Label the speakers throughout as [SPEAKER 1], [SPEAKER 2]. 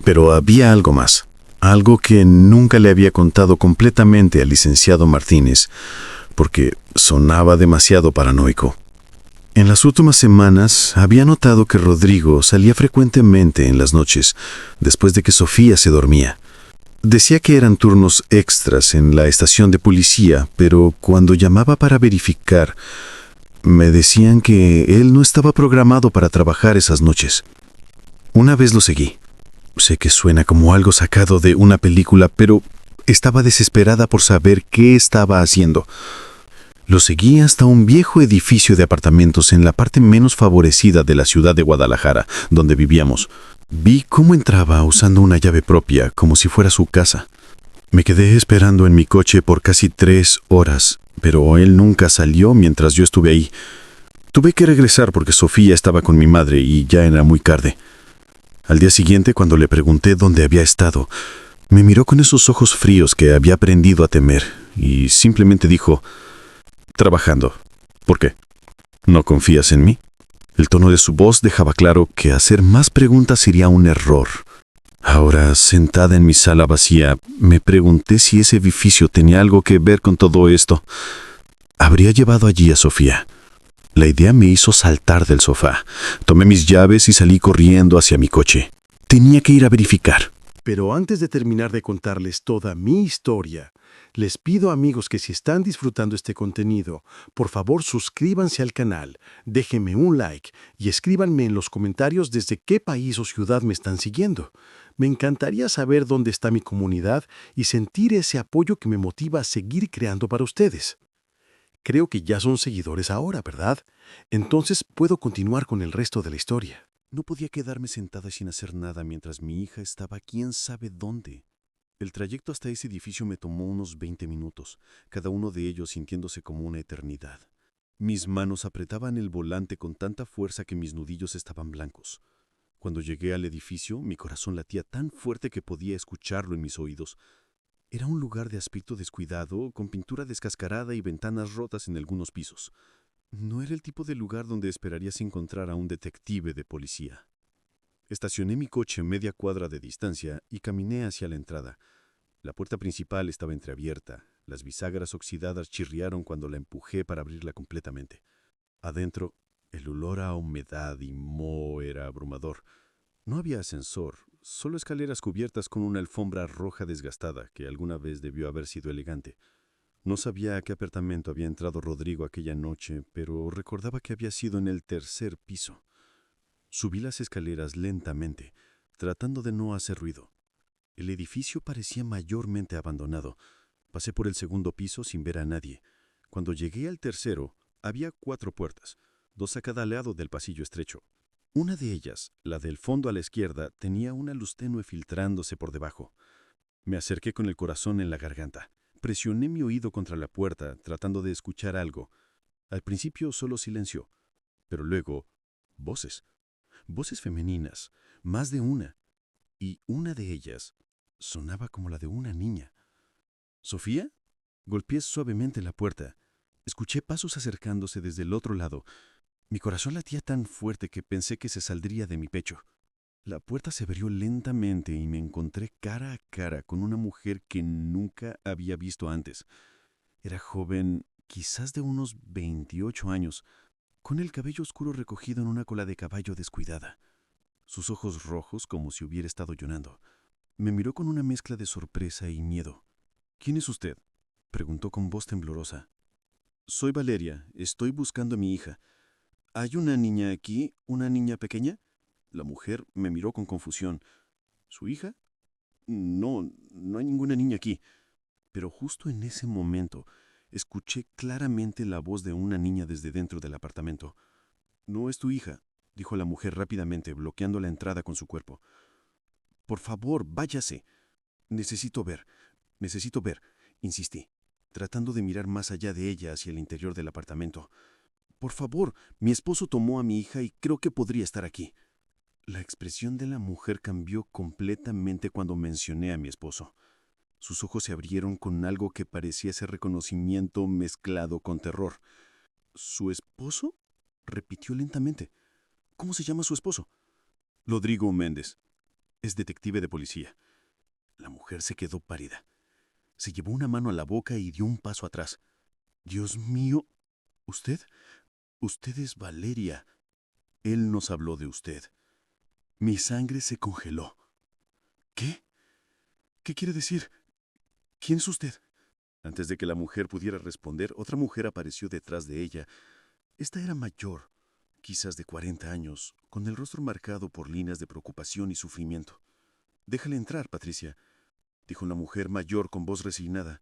[SPEAKER 1] Pero había algo más, algo que nunca le había contado completamente al licenciado Martínez, porque sonaba demasiado paranoico. En las últimas semanas había notado que Rodrigo salía frecuentemente en las noches, después de que Sofía se dormía. Decía que eran turnos extras en la estación de policía, pero cuando llamaba para verificar, me decían que él no estaba programado para trabajar esas noches. Una vez lo seguí. Sé que suena como algo sacado de una película, pero estaba desesperada por saber qué estaba haciendo. Lo seguí hasta un viejo edificio de apartamentos en la parte menos favorecida de la ciudad de Guadalajara, donde vivíamos. Vi cómo entraba usando una llave propia, como si fuera su casa. Me quedé esperando en mi coche por casi 3 horas, pero él nunca salió mientras yo estuve ahí. Tuve que regresar porque Sofía estaba con mi madre y ya era muy tarde. Al día siguiente, cuando le pregunté dónde había estado, me miró con esos ojos fríos que había aprendido a temer y simplemente dijo: trabajando. ¿Por qué? ¿No confías en mí? El tono de su voz dejaba claro que hacer más preguntas sería un error. Ahora, sentada en mi sala vacía, me pregunté si ese edificio tenía algo que ver con todo esto. Habría llevado allí a Sofía. La idea me hizo saltar del sofá. Tomé mis llaves y salí corriendo hacia mi coche. Tenía que ir a verificar.
[SPEAKER 2] Pero antes de terminar de contarles toda mi historia, les pido, amigos, que si están disfrutando este contenido, por favor suscríbanse al canal, déjenme un like y escríbanme en los comentarios desde qué país o ciudad me están siguiendo. Me encantaría saber dónde está mi comunidad y sentir ese apoyo que me motiva a seguir creando para ustedes. Creo que ya son seguidores ahora, ¿verdad? Entonces puedo continuar con el resto de la historia.
[SPEAKER 3] No podía quedarme sentada sin hacer nada mientras mi hija estaba quién sabe dónde. El trayecto hasta ese edificio me tomó unos 20 minutos, cada uno de ellos sintiéndose como una eternidad. Mis manos apretaban el volante con tanta fuerza que mis nudillos estaban blancos. Cuando llegué al edificio, mi corazón latía tan fuerte que podía escucharlo en mis oídos. Era un lugar de aspecto descuidado, con pintura descascarada y ventanas rotas en algunos pisos. No era el tipo de lugar donde esperarías encontrar a un detective de policía. Estacioné mi coche media cuadra de distancia y caminé hacia la entrada. La puerta principal estaba entreabierta. Las bisagras oxidadas chirriaron cuando la empujé para abrirla completamente. Adentro, el olor a humedad y moho era abrumador. No había ascensor, solo escaleras cubiertas con una alfombra roja desgastada que alguna vez debió haber sido elegante. No sabía a qué apartamento había entrado Rodrigo aquella noche, pero recordaba que había sido en el 3er piso. Subí las escaleras lentamente, tratando de no hacer ruido. El edificio parecía mayormente abandonado. Pasé por el 2.º piso sin ver a nadie. Cuando llegué al 3.º, había 4 puertas, 2 a cada lado del pasillo estrecho. Una de ellas, la del fondo a la izquierda, tenía una luz tenue filtrándose por debajo. Me acerqué con el corazón en la garganta. Presioné mi oído contra la puerta, tratando de escuchar algo. Al principio solo silencio, pero luego voces. Voces femeninas, más de una. Y una de ellas sonaba como la de una niña. ¿Sofía? Golpeé suavemente la puerta. Escuché pasos acercándose desde el otro lado. Mi corazón latía tan fuerte que pensé que se saldría de mi pecho. La puerta se abrió lentamente y me encontré cara a cara con una mujer que nunca había visto antes. Era joven, quizás de unos 28 años, con el cabello oscuro recogido en una cola de caballo descuidada. Sus ojos rojos como si hubiera estado llorando. Me miró con una mezcla de sorpresa y miedo. «¿Quién es usted?», preguntó con voz temblorosa. «Soy Valeria, estoy buscando a mi hija. ¿Hay una niña aquí, una niña pequeña?». La mujer me miró con confusión. «¿Su hija? No, no hay ninguna niña aquí». Pero justo en ese momento escuché claramente la voz de una niña desde dentro del apartamento. «No es tu hija», dijo la mujer rápidamente, bloqueando la entrada con su cuerpo. «Por favor, váyase». Necesito ver», insistí, tratando de mirar más allá de ella hacia el interior del apartamento. «Por favor, mi esposo tomó a mi hija y creo que podría estar aquí». La expresión de la mujer cambió completamente cuando mencioné a mi esposo. Sus ojos se abrieron con algo que parecía ser reconocimiento mezclado con terror. «¿Su esposo?», repitió lentamente. «¿Cómo se llama su esposo?». «Rodrigo Méndez». Es detective de policía. La mujer se quedó pálida. Se llevó una mano a la boca y dio un paso atrás. Dios mío, ¿usted? Usted es Valeria. Él nos habló de usted. Mi sangre se congeló. ¿Qué? ¿Qué quiere decir? ¿Quién es usted? Antes de que la mujer pudiera responder, otra mujer apareció detrás de ella. Esta era mayor, quizás de 40 años, con el rostro marcado por líneas de preocupación y sufrimiento. «Déjale entrar, Patricia», dijo una mujer mayor con voz resignada.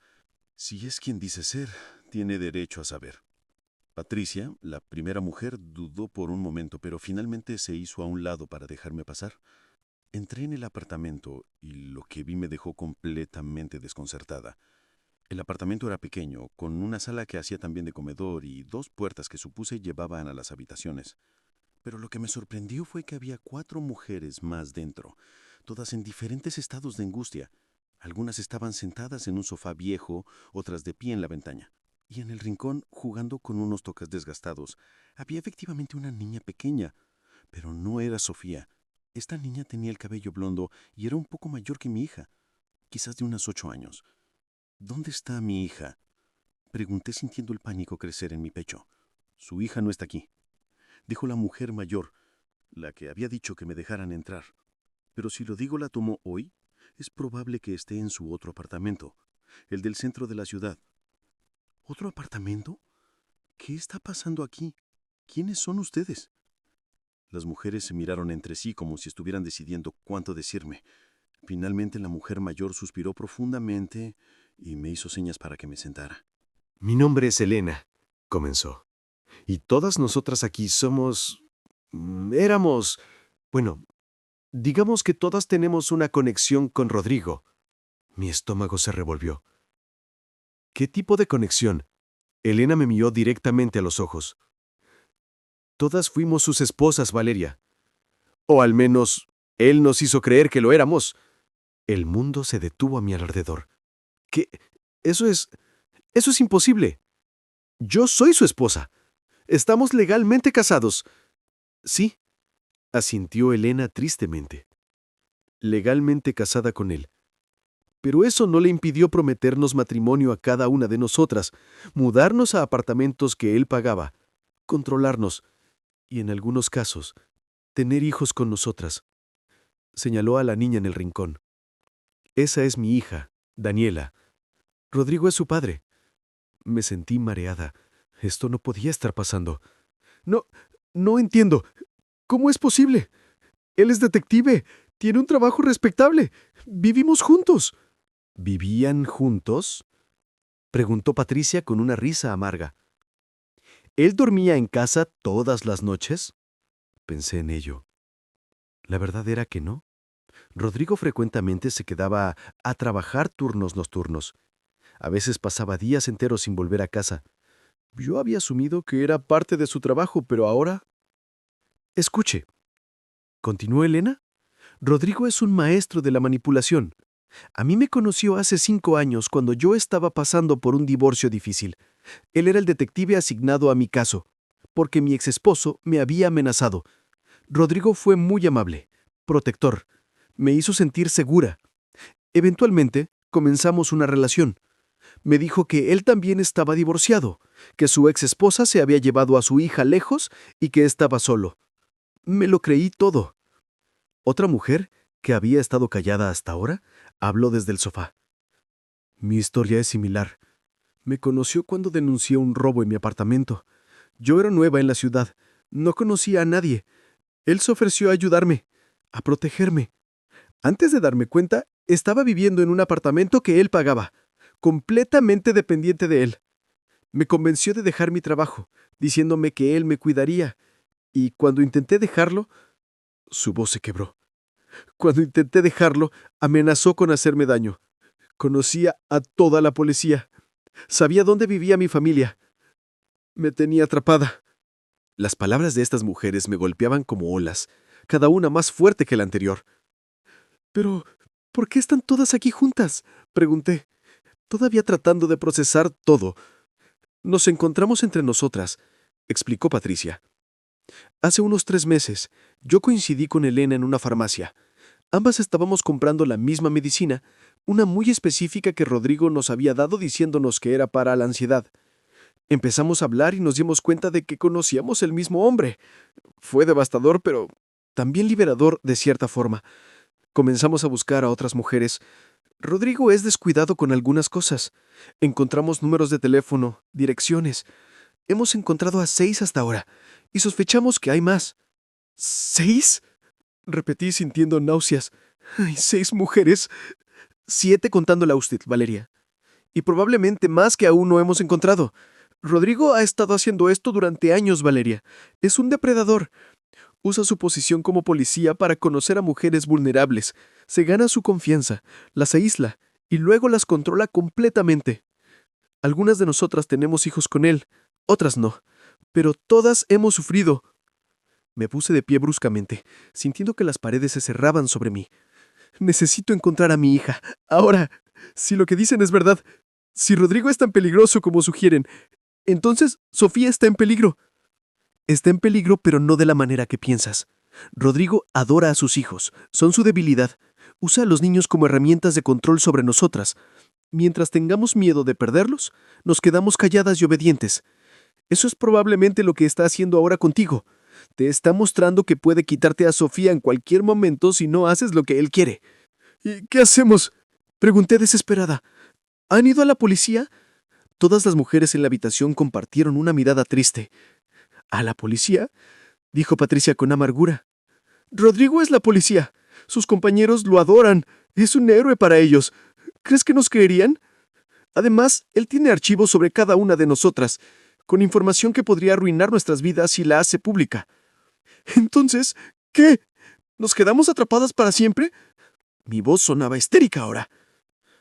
[SPEAKER 3] «Si es quien dice ser, tiene derecho a saber». Patricia, la primera mujer, dudó por un momento, pero finalmente se hizo a un lado para dejarme pasar. Entré en el apartamento y lo que vi me dejó completamente desconcertada. El apartamento era pequeño, con una sala que hacía también de comedor y 2 puertas que supuse llevaban a las habitaciones. Pero lo que me sorprendió fue que había 4 mujeres más dentro, todas en diferentes estados de angustia. Algunas estaban sentadas en un sofá viejo, otras de pie en la ventana. Y en el rincón, jugando con unos tocas desgastados, había efectivamente una niña pequeña. Pero no era Sofía. Esta niña tenía el cabello blondo y era un poco mayor que mi hija, quizás de unos 8 años. «¿Dónde está mi hija?», pregunté sintiendo el pánico crecer en mi pecho. «Su hija no está aquí», dijo la mujer mayor, la que había dicho que me dejaran entrar. «Pero si lo digo la tomó hoy, es probable que esté en su otro apartamento, el del centro de la ciudad». «¿Otro apartamento? ¿Qué está pasando aquí? ¿Quiénes son ustedes?». Las mujeres se miraron entre sí como si estuvieran decidiendo cuánto decirme. Finalmente la mujer mayor suspiró profundamente y me hizo señas para que me sentara.
[SPEAKER 4] «Mi nombre es Elena», comenzó. «Y todas nosotras aquí somos... éramos... bueno, digamos que todas tenemos una conexión con Rodrigo». Mi estómago se revolvió. «¿Qué tipo de conexión?». Elena me miró directamente a los ojos. «Todas fuimos sus esposas, Valeria. O al menos, él nos hizo creer que lo éramos». El mundo se detuvo a mi alrededor. «¿Qué? Eso es imposible. Yo soy su esposa. Estamos legalmente casados». «Sí», asintió Elena tristemente. «Legalmente casada con él. Pero eso no le impidió prometernos matrimonio a cada una de nosotras, mudarnos a apartamentos que él pagaba, controlarnos y, en algunos casos, tener hijos con nosotras». Señaló a la niña en el rincón. «Esa es mi hija, Daniela. Rodrigo es su padre». Me sentí mareada. Esto no podía estar pasando. No entiendo. ¿Cómo es posible? Él es detective. Tiene un trabajo respetable. Vivimos juntos». «¿Vivían juntos?», preguntó Patricia con una risa amarga. «¿Él dormía en casa todas las noches?». Pensé en ello. La verdad era que no. Rodrigo frecuentemente se quedaba a trabajar turnos nocturnos. A veces pasaba días enteros sin volver a casa. Yo había asumido que era parte de su trabajo, pero ahora... «Escuche», continuó Elena. «Rodrigo es un maestro de la manipulación. A mí me conoció hace 5 años cuando yo estaba pasando por un divorcio difícil. Él era el detective asignado a mi caso, porque mi exesposo me había amenazado. Rodrigo fue muy amable, protector. Me hizo sentir segura. Eventualmente, comenzamos una relación. Me dijo que él también estaba divorciado, que su exesposa se había llevado a su hija lejos y que estaba solo. Me lo creí todo». Otra mujer, que había estado callada hasta ahora, habló desde el sofá. «Mi historia es similar. Me conoció cuando denuncié un robo en mi apartamento. Yo era nueva en la ciudad. No conocía a nadie. Él se ofreció a ayudarme, a protegerme. Antes de darme cuenta, estaba viviendo en un apartamento que él pagaba, completamente dependiente de él. Me convenció de dejar mi trabajo, diciéndome que él me cuidaría. Y cuando intenté dejarlo, su voz se quebró. Cuando intenté dejarlo, amenazó con hacerme daño. Conocía a toda la policía. Sabía dónde vivía mi familia. Me tenía atrapada». Las palabras de estas mujeres me golpeaban como olas, cada una más fuerte que la anterior. «Pero, ¿por qué están todas aquí juntas?», pregunté, todavía tratando de procesar todo. «Nos encontramos entre nosotras», explicó Patricia. «Hace unos 3 meses, yo coincidí con Elena en una farmacia.
[SPEAKER 5] Ambas estábamos comprando la misma medicina, una muy específica que Rodrigo nos había dado diciéndonos que era para la ansiedad. Empezamos a hablar y nos dimos cuenta de que conocíamos el mismo hombre. Fue devastador, pero también liberador de cierta forma. Comenzamos a buscar a otras mujeres. Rodrigo es descuidado con algunas cosas. Encontramos números de teléfono, direcciones. Hemos encontrado a 6 hasta ahora, y sospechamos que hay más. ¿6? Repetí sintiendo náuseas. Hay 6 mujeres. 7 contándola usted, Valeria. Y probablemente más que aún no hemos encontrado. Rodrigo ha estado haciendo esto durante años, Valeria. Es un depredador. Usa su posición como policía para conocer a mujeres vulnerables. Se gana su confianza, las aísla y luego las controla completamente. Algunas de nosotras tenemos hijos con él, otras no, pero todas hemos sufrido. Me puse de pie bruscamente, sintiendo que las paredes se cerraban sobre mí. Necesito encontrar a mi hija. Ahora, si lo que dicen es verdad, si Rodrigo es tan peligroso como sugieren, entonces Sofía está en peligro. Está en peligro, pero no de la manera que piensas. Rodrigo adora a sus hijos, son su debilidad. Usa a los niños como herramientas de control sobre nosotras. Mientras tengamos miedo de perderlos, nos quedamos calladas y obedientes. Eso es probablemente lo que está haciendo ahora contigo. Te está mostrando que puede quitarte a Sofía en cualquier momento si no haces lo que él quiere. ¿Y qué hacemos? Pregunté desesperada. ¿Han ido a la policía? Todas las mujeres en la habitación compartieron una mirada triste. ¿A la policía?, dijo Patricia con amargura. Rodrigo es la policía. Sus compañeros lo adoran. Es un héroe para ellos. ¿Crees que nos creerían? Además, él tiene archivos sobre cada una de nosotras, con información que podría arruinar nuestras vidas si la hace pública. Entonces, ¿qué? ¿Nos quedamos atrapadas para siempre? Mi voz sonaba histérica ahora.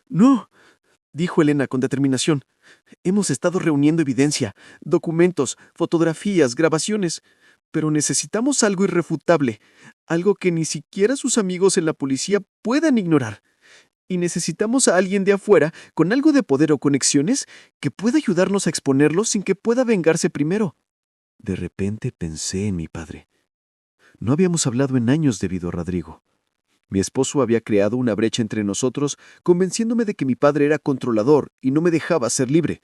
[SPEAKER 5] No, dijo Elena con determinación. Hemos estado reuniendo evidencia, documentos, fotografías, grabaciones, pero necesitamos algo irrefutable, algo que ni siquiera sus amigos en la policía puedan ignorar. Y necesitamos a alguien de afuera, con algo de poder o conexiones, que pueda ayudarnos a exponerlo sin que pueda vengarse primero. De repente pensé en mi padre. No habíamos hablado en años debido a Rodrigo. Mi esposo había creado una brecha entre nosotros, convenciéndome de que mi padre era controlador y no me dejaba ser libre.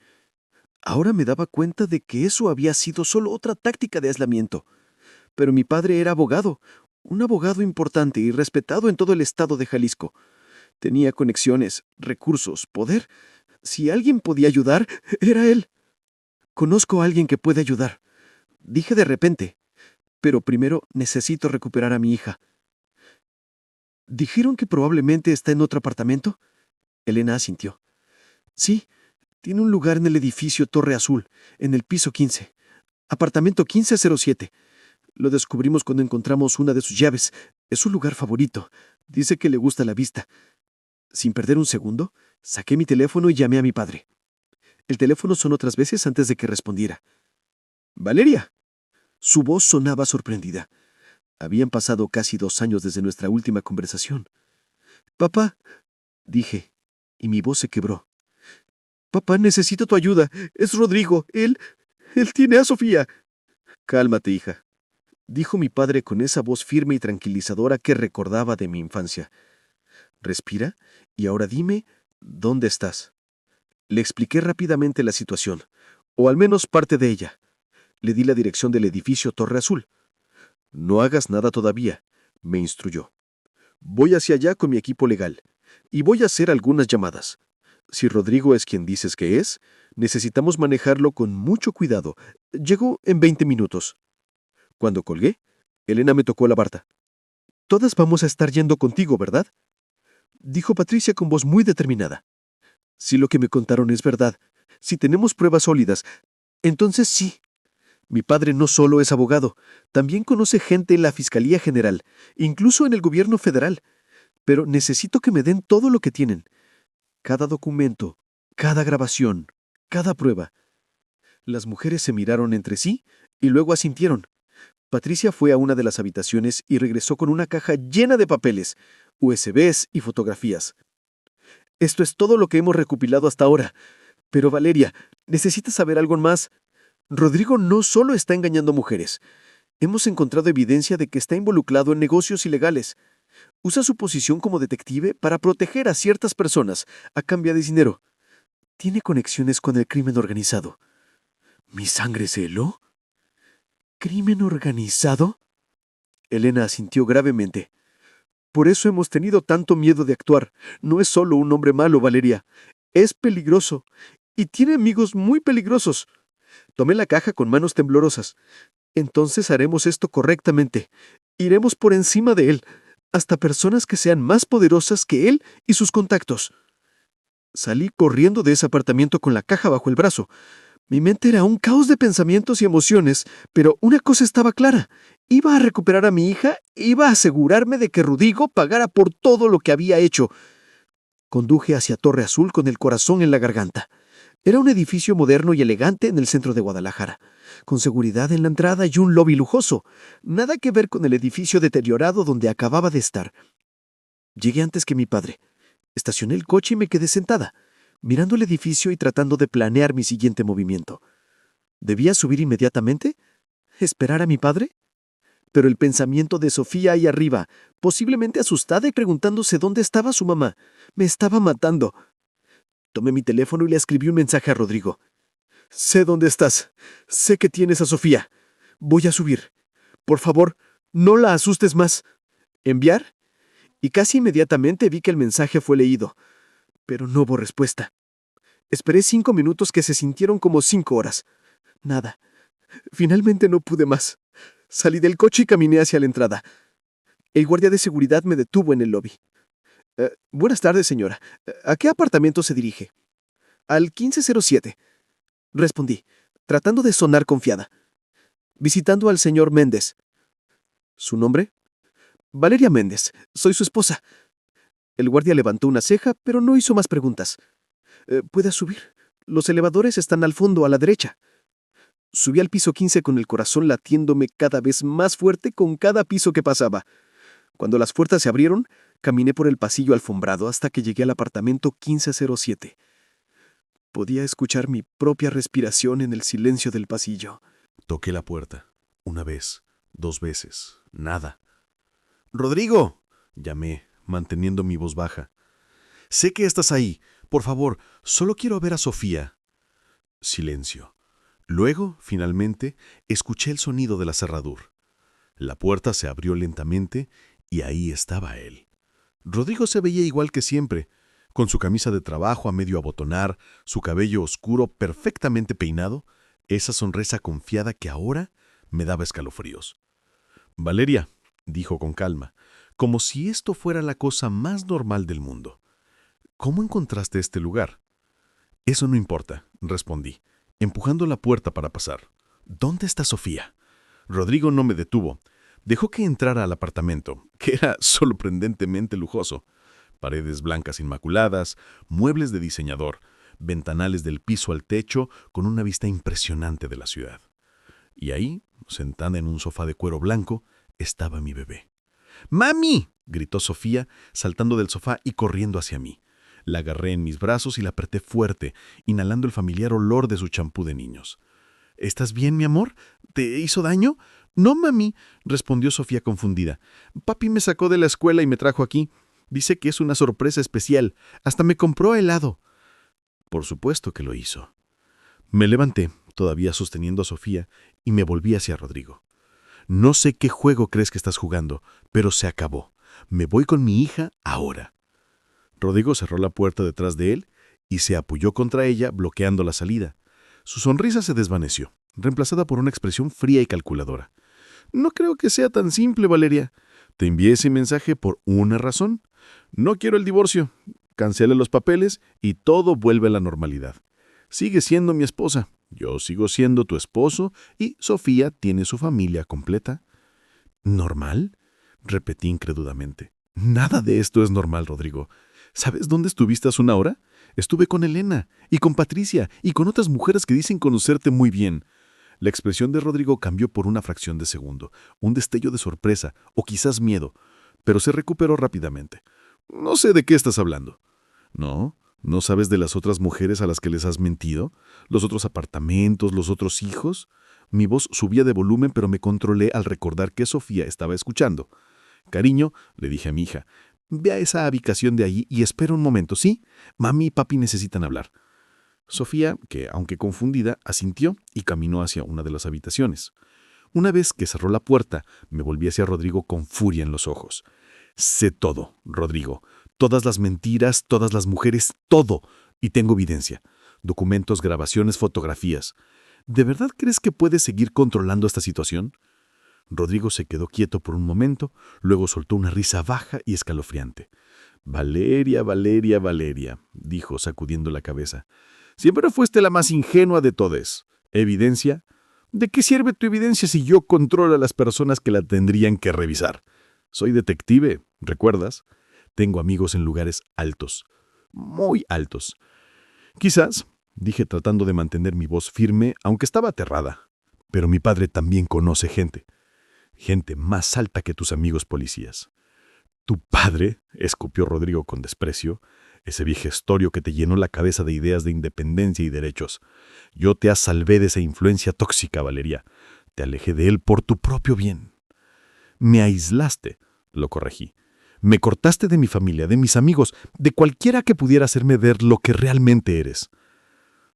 [SPEAKER 5] Ahora me daba cuenta de que eso había sido solo otra táctica de aislamiento. Pero mi padre era abogado, un abogado importante y respetado en todo el estado de Jalisco. Tenía conexiones, recursos, poder. Si alguien podía ayudar, era él. Conozco a alguien que puede ayudar, dije de repente. Pero primero necesito recuperar a mi hija. ¿Dijeron que probablemente está en otro apartamento? Elena asintió. Sí, tiene un lugar en el edificio Torre Azul, en el piso 15. Apartamento 1507. Lo descubrimos cuando encontramos una de sus llaves. Es su lugar favorito. Dice que le gusta la vista. Sin perder un segundo, saqué mi teléfono y llamé a mi padre. El teléfono sonó 3 veces antes de que respondiera. «Valeria». Su voz sonaba sorprendida. Habían pasado casi 2 años desde nuestra última conversación. «Papá», dije, y mi voz se quebró. «Papá, necesito tu ayuda. Es Rodrigo. Él tiene a Sofía». «Cálmate, hija», dijo mi padre con esa voz firme y tranquilizadora que recordaba de mi infancia. «Respira y ahora dime, ¿dónde estás?» Le expliqué rápidamente la situación, o al menos parte de ella. Le di la dirección del edificio Torre Azul. «No hagas nada todavía», me instruyó. «Voy hacia allá con mi equipo legal, y voy a hacer algunas llamadas. Si Rodrigo es quien dices que es, necesitamos manejarlo con mucho cuidado. Llegó en 20 minutos». Cuando colgué, Elena me tocó la barda. «Todas vamos a estar yendo contigo, ¿verdad?», dijo Patricia con voz muy determinada. «Si lo que me contaron es verdad, si tenemos pruebas sólidas, entonces sí. Mi padre no solo es abogado, también conoce gente en la Fiscalía General, incluso en el gobierno federal. Pero necesito que me den todo lo que tienen. Cada documento, cada grabación, cada prueba». Las mujeres se miraron entre sí y luego asintieron. Patricia fue a una de las habitaciones y regresó con una caja llena de papeles, USBs y fotografías. «Esto es todo lo que hemos recopilado hasta ahora. Pero Valeria, ¿necesitas saber algo más? Rodrigo no solo está engañando mujeres. Hemos encontrado evidencia de que está involucrado en negocios ilegales. Usa su posición como detective para proteger a ciertas personas a cambio de dinero. Tiene conexiones con el crimen organizado. ¿Mi sangre se heló? ¿Crimen organizado? Elena asintió gravemente. Por eso hemos tenido tanto miedo de actuar. No es solo un hombre malo, Valeria. Es peligroso. Y tiene amigos muy peligrosos. Tomé la caja con manos temblorosas. Entonces haremos esto correctamente. Iremos por encima de él, hasta personas que sean más poderosas que él y sus contactos. Salí corriendo de ese apartamento con la caja bajo el brazo. Mi mente era un caos de pensamientos y emociones, pero una cosa estaba clara. Iba a recuperar a mi hija, iba a asegurarme de que Rodrigo pagara por todo lo que había hecho. Conduje hacia Torre Azul con el corazón en la garganta. Era un edificio moderno y elegante en el centro de Guadalajara, con seguridad en la entrada y un lobby lujoso. Nada que ver con el edificio deteriorado donde acababa de estar. Llegué antes que mi padre. Estacioné el coche y me quedé sentada, mirando el edificio y tratando de planear mi siguiente movimiento. ¿Debía subir inmediatamente? ¿Esperar a mi padre? Pero el pensamiento de Sofía ahí arriba, posiblemente asustada y preguntándose dónde estaba su mamá, me estaba matando. Tomé mi teléfono y le escribí un mensaje a Rodrigo. Sé dónde estás. Sé que tienes a Sofía. Voy a subir. Por favor, no la asustes más. ¿Enviar? Y casi inmediatamente vi que el mensaje fue leído. Pero no hubo respuesta. Esperé 5 minutos que se sintieron como 5 horas. Nada. Finalmente no pude más. Salí del coche y caminé hacia la entrada. El guardia de seguridad me detuvo en el lobby. Buenas tardes, señora. ¿A qué apartamento se dirige? Al 1507. Respondí, tratando de sonar confiada. Visitando al señor Méndez. ¿Su nombre? Valeria Méndez. Soy su esposa. El guardia levantó una ceja, pero no hizo más preguntas. ¿Puede subir? Los elevadores están al fondo, a la derecha. Subí al piso 15 con el corazón latiéndome cada vez más fuerte con cada piso que pasaba. Cuando las puertas se abrieron, caminé por el pasillo alfombrado hasta que llegué al apartamento 1507. Podía escuchar mi propia respiración en el silencio del pasillo.
[SPEAKER 3] Toqué la puerta. 1 vez, 2 veces. Nada. ¡Rodrigo!, llamé, manteniendo mi voz baja. Sé que estás ahí. Por favor, solo quiero ver a Sofía. Silencio. Luego, finalmente, escuché el sonido de la cerradura. La puerta se abrió lentamente y ahí estaba él. Rodrigo se veía igual que siempre, con su camisa de trabajo a medio abotonar, su cabello oscuro perfectamente peinado, esa sonrisa confiada que ahora me daba escalofríos. Valeria, dijo con calma, como si esto fuera la cosa más normal del mundo. ¿Cómo encontraste este lugar? Eso no importa, respondí, empujando la puerta para pasar. ¿Dónde está Sofía? Rodrigo no me detuvo. Dejó que entrara al apartamento, que era sorprendentemente lujoso. Paredes blancas inmaculadas, muebles de diseñador, ventanales del piso al techo con una vista impresionante de la ciudad. Y ahí, sentada en un sofá de cuero blanco, estaba mi bebé. ¡Mami!, gritó Sofía, saltando del sofá y corriendo hacia mí. La agarré en mis brazos y la apreté fuerte, inhalando el familiar olor de su champú de niños. ¿Estás bien, mi amor? ¿Te hizo daño? No, mami, respondió Sofía confundida. Papi me sacó de la escuela y me trajo aquí. Dice que es una sorpresa especial. Hasta me compró helado. Por supuesto que lo hizo. Me levanté, todavía sosteniendo a Sofía, y me volví hacia Rodrigo. No sé qué juego crees que estás jugando, pero se acabó. Me voy con mi hija ahora. Rodrigo cerró la puerta detrás de él y se apoyó contra ella, bloqueando la salida. Su sonrisa se desvaneció, reemplazada por una expresión fría y calculadora. No creo que sea tan simple, Valeria. Te envié ese mensaje por una razón. No quiero el divorcio. Cancela los papeles y todo vuelve a la normalidad. Sigue siendo mi esposa. Yo sigo siendo tu esposo y Sofía tiene su familia completa. ¿Normal?, repetí incrédulamente. Nada de esto es normal, Rodrigo. ¿Sabes dónde estuviste hace 1 hora? Estuve con Elena y con Patricia y con otras mujeres que dicen conocerte muy bien. La expresión de Rodrigo cambió por una fracción de segundo, un destello de sorpresa o quizás miedo, pero se recuperó rápidamente. No sé de qué estás hablando. ¿No? ¿No sabes de las otras mujeres a las que les has mentido? ¿Los otros apartamentos, los otros hijos? Mi voz subía de volumen, pero me controlé al recordar que Sofía estaba escuchando. Cariño, le dije a mi hija, ve a esa habitación de allí y espera un momento, ¿sí? Mami y papi necesitan hablar. Sofía, que aunque confundida, asintió y caminó hacia una de las habitaciones. Una vez que cerró la puerta, me volví hacia Rodrigo con furia en los ojos. Sé todo, Rodrigo. Todas las mentiras, todas las mujeres, todo. Y tengo evidencia. Documentos, grabaciones, fotografías. ¿De verdad crees que puedes seguir controlando esta situación? Rodrigo se quedó quieto por un momento, luego soltó una risa baja y escalofriante. Valeria, Valeria, Valeria, dijo sacudiendo la cabeza. Siempre fuiste la más ingenua de todas. ¿Evidencia? ¿De qué sirve tu evidencia si yo controlo a las personas que la tendrían que revisar? Soy detective, ¿recuerdas? Tengo amigos en lugares altos, muy altos. Quizás, dije tratando de mantener mi voz firme, aunque estaba aterrada. Pero mi padre también conoce gente. Gente más alta que tus amigos policías. ¿Tu padre? Escupió Rodrigo con desprecio. Ese viejestorio que te llenó la cabeza de ideas de independencia y derechos. Yo te salvé de esa influencia tóxica, Valeria. Te alejé de él por tu propio bien. Me aislaste, lo corregí. Me cortaste de mi familia, de mis amigos, de cualquiera que pudiera hacerme ver lo que realmente eres.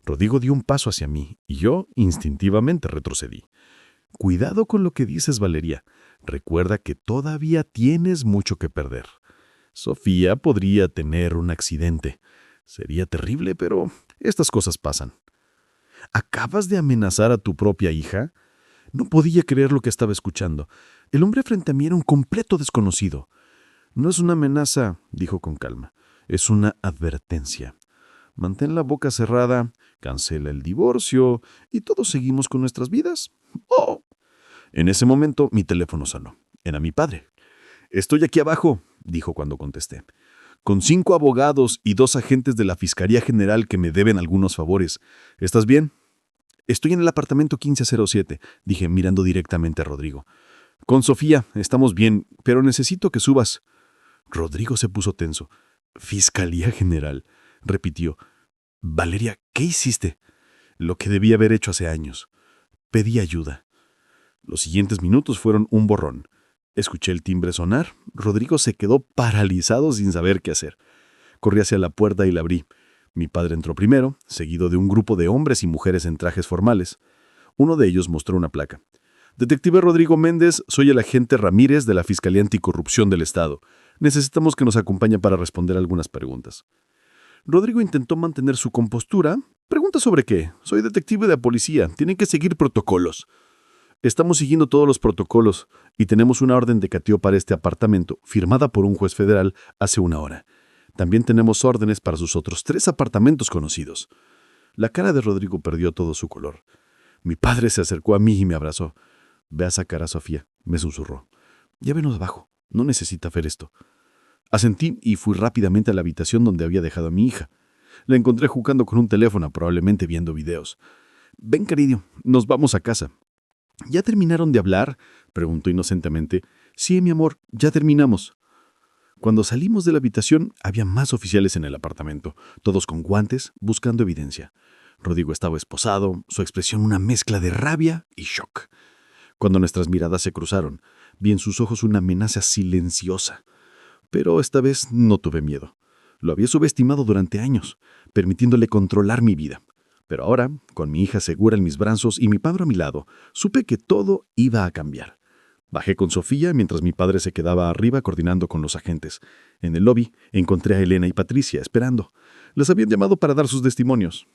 [SPEAKER 3] Rodrigo dio un paso hacia mí y yo instintivamente retrocedí. Cuidado con lo que dices, Valeria. Recuerda que todavía tienes mucho que perder. Sofía podría tener un accidente. Sería terrible, pero estas cosas pasan. ¿Acabas de amenazar a tu propia hija? No podía creer lo que estaba escuchando. El hombre frente a mí era un completo desconocido. No es una amenaza, dijo con calma. Es una advertencia. Mantén la boca cerrada, cancela el divorcio y todos seguimos con nuestras vidas. ¡Oh! En ese momento mi teléfono sonó. Era mi padre. Estoy aquí abajo, dijo cuando contesté. Con 5 abogados y 2 agentes de la Fiscalía General que me deben algunos favores. ¿Estás bien? Estoy en el apartamento 1507, dije mirando directamente a Rodrigo. Con Sofía, estamos bien, pero necesito que subas. Rodrigo se puso tenso. Fiscalía General, repitió. Valeria, ¿qué hiciste? Lo que debía haber hecho hace años. Pedí ayuda. Los siguientes minutos fueron un borrón. Escuché el timbre sonar. Rodrigo se quedó paralizado sin saber qué hacer. Corrí hacia la puerta y la abrí. Mi padre entró primero, seguido de un grupo de hombres y mujeres en trajes formales. Uno de ellos mostró una placa. Detective Rodrigo Méndez, soy el agente Ramírez de la Fiscalía Anticorrupción del Estado. Necesitamos que nos acompañe para responder algunas preguntas. Rodrigo intentó mantener su compostura. ¿Pregunta sobre qué? Soy detective de policía. Tienen que seguir protocolos. Estamos siguiendo todos los protocolos y tenemos una orden de cateo para este apartamento, firmada por un juez federal hace 1 hora. También tenemos órdenes para sus otros 3 apartamentos conocidos. La cara de Rodrigo perdió todo su color. Mi padre se acercó a mí y me abrazó. Ve a sacar a Sofía, me susurró. Llévenos abajo, no necesita hacer esto. Asentí y fui rápidamente a la habitación donde había dejado a mi hija. La encontré jugando con un teléfono, probablemente viendo videos. Ven, cariño, nos vamos a casa. ¿Ya terminaron de hablar?, preguntó inocentemente. Sí, mi amor, ya terminamos. Cuando salimos de la habitación, había más oficiales en el apartamento, todos con guantes, buscando evidencia. Rodrigo estaba esposado, su expresión una mezcla de rabia y shock. Cuando nuestras miradas se cruzaron, vi en sus ojos una amenaza silenciosa. Pero esta vez no tuve miedo. Lo había subestimado durante años, permitiéndole controlar mi vida. Pero ahora, con mi hija segura en mis brazos y mi padre a mi lado, supe que todo iba a cambiar. Bajé con Sofía mientras mi padre se quedaba arriba coordinando con los agentes. En el lobby encontré a Elena y Patricia esperando. Las habían llamado para dar sus testimonios.